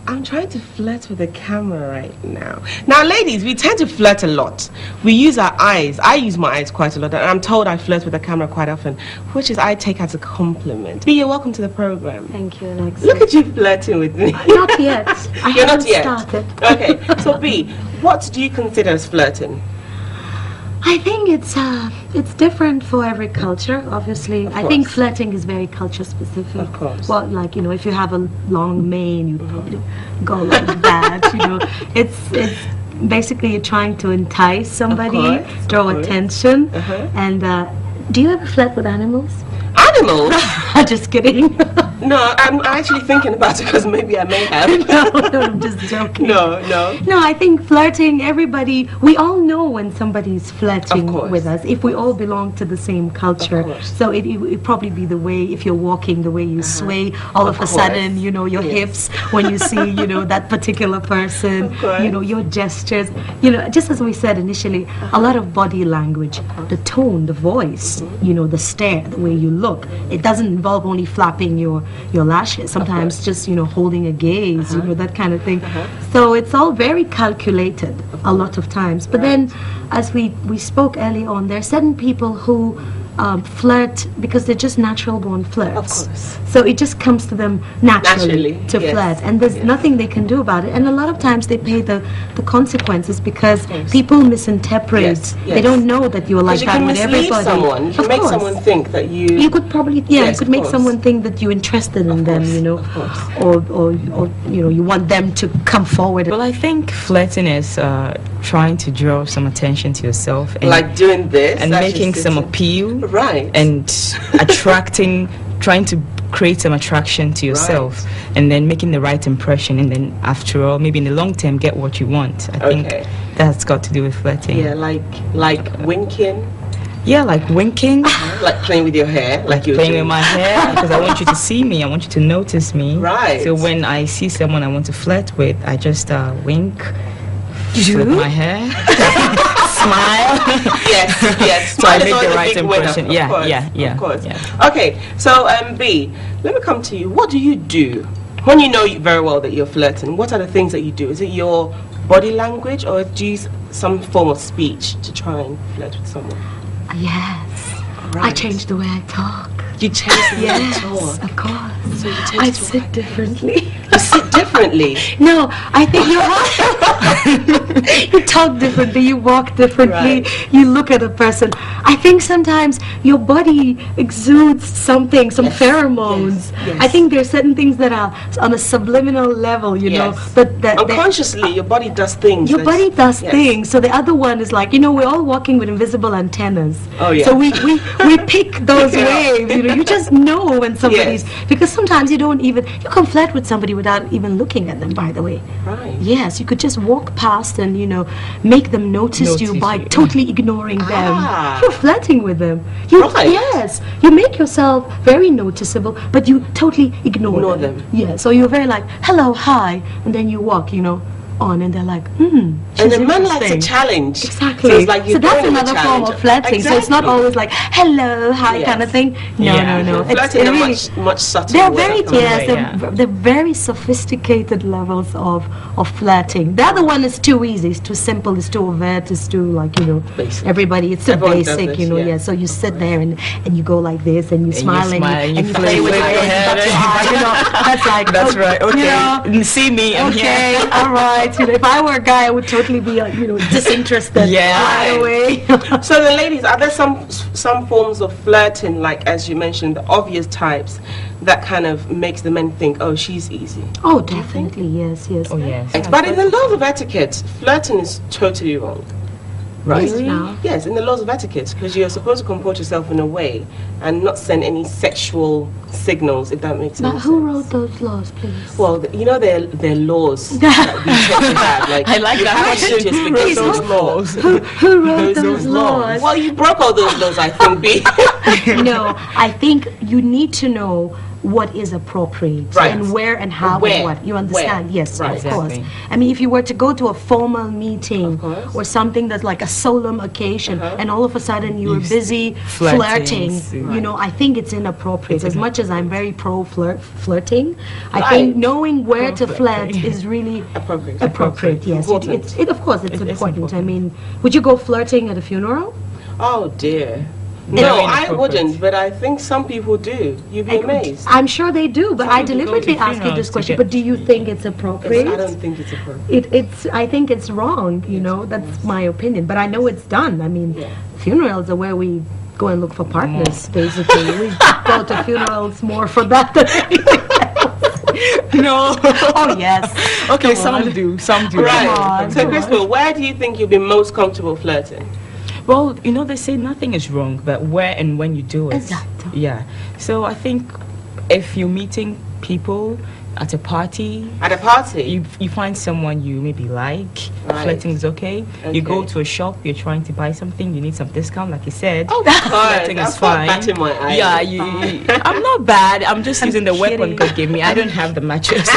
I'm trying to flirt with the camera right now. Now, ladies, we tend to flirt a lot. We use our eyes. I use my eyes quite a lot, and I'm told I flirt with the camera quite often, which is I take as a compliment. B, you're welcome to the program. Thank you, Alexa. Look at you flirting with me. Not yet. You're not yet. Started. Okay, so B, what do you consider as flirting? I think it's different for every culture, obviously. I think flirting is very culture specific. Of course. Well, like, you know, if you have a long mane, you'd probably go like that, you know. It's basically you're trying to entice somebody, draw attention. And do you ever flirt with animals? Animals? Just kidding. No, I'm actually thinking about it because maybe I may have. No, I'm just joking. No. No, I think flirting, everybody, we all know when somebody's flirting with us, if we all belong to the same culture. So it probably be the way, if you're walking, the way you sway, all of a sudden, you know, your hips, when you see, you know, that particular person, you know, your gestures, you know, just as we said initially, a lot of body language, the tone, the voice, you know, the stare, the way you look. It doesn't involve only flapping your lashes, sometimes just, you know, holding a gaze, you know, that kind of thing. So it's all very calculated a lot of times. But then, as we spoke early on, there are certain people who flirt because they're just natural born flirts. Of course. So it just comes to them naturally to flirt, and there's nothing they can do about it. And a lot of times they pay the consequences because people misinterpret. They don't know that you're like that with everybody. Someone. You can make someone think that you could probably you could make someone think that you're interested in them, you know, or you know, you want them to come forward. Well, I think flirting is trying to draw some attention to yourself, and like doing this and making some appeal, right, and attracting, trying to create some attraction to yourself, and then making the right impression, and then after all, maybe in the long term, get what you want. I think that's got to do with flirting. Yeah, like winking. Yeah, like winking. Like playing with your hair, like you're playing with my hair, because I want you to see me, I want you to notice me. Right. So when I see someone I want to flirt with, I just wink with my hair. Smile. Yes. So I make the right impression. Yeah. Of course. Okay, so B, let me come to you. What do you do when you know very well that you're flirting? What are the things that you do? Is it your body language, or do you use some form of speech to try and flirt with someone? Yes. I change the way I talk. You change the way you talk? Yes, of course. So you I sit differently. You sit differently? No, I think you talk differently, you walk differently, you look at a person. I think sometimes your body exudes something, some pheromones. I think there are certain things that are on a subliminal level, you know. But that unconsciously, your body does things. Your body does things. So the other one is like, you know, we're all walking with invisible antennas. Oh, yeah. So we pick those waves, you know. You just know when somebody's, because sometimes you can flirt with somebody without even looking at them, by the way. Right. Yes, you could just walk past and, you know, make them notice you by totally ignoring them. You're flirting with them. Yes, you make yourself very noticeable, but you totally ignore them. Yeah, so you're very like, hello, hi, and then you walk, you know, on, and they're like, and the man likes a challenge. Exactly. So, it's like so that's another form of flirting. So it's not always like hello, hi kind of thing. No. Flirting in a much subtle they're way. They're very sophisticated levels of flirting. The other one is too easy, it's too simple, it's too overt, it's too, like, you know, basic. Everybody, it's too basic, you know. So you sit there and you go like this, and you smile, and you play with your head. You know, that's like, that's right. Okay, you know, see me. Okay, all right. You know, if I were a guy, I would totally be, you know, disinterested right away. So the ladies, are there some forms of flirting, like as you mentioned, the obvious types that kind of makes the men think, oh, she's easy? Oh, definitely, yes. Oh, yes. But in the laws of etiquette, flirting is totally wrong. Right? Really? Yes, in the laws of etiquette, because you're supposed to comport yourself in a way and not send any sexual signals, if that makes sense. But who wrote those laws, please? Well, you know, they're laws that we tend to have. Like, I like that question. Because those laws. Who wrote those laws? Well, you broke all those laws, I think, B. No, I think you need to know what is appropriate Right. and where and how Where. and what. You understand? Where. Yes, Right. of course. Exactly. I mean, if you were to go to a formal meeting Of course. or something that's like a solemn occasion, and all of a sudden you were busy flirting, flirting, you know, I think it's inappropriate. As much as I'm very pro flirting, I Right. think knowing where to flirt Flirting. is really Appropriate. Yes, Important. of course it's important. I important. mean, would you go flirting at a funeral? Oh dear. Very No, I inappropriate. wouldn't, but I think some people do. You'd be amazed. I'm sure they do, but Some I people go deliberately to ask you funerals this to question. get- But do you think it's appropriate? I don't think it's appropriate. I think it's wrong, you know, that's my opinion. But I know it's done. I mean, funerals are where we go and look for partners, basically. We go to funerals more for that than anything else. No. Oh, yes. Okay, Come some on. do. Some do. Right. on, So, come Crystal, where do you think you'll be most comfortable flirting? Well, you know, they say nothing is wrong, but where and when you do it. Exacto. Yeah. So I think if you're meeting people at a party, At a party? you find someone you maybe like, Right. flirting is okay. You go Okay. to a shop, you're trying to buy something, you need some discount, like you said. Oh, that's flirting fine. is That's not fine. batting my eye. Yeah, I'm not bad. I'm just using the weapon kidding. God gave me. I don't have the mattress.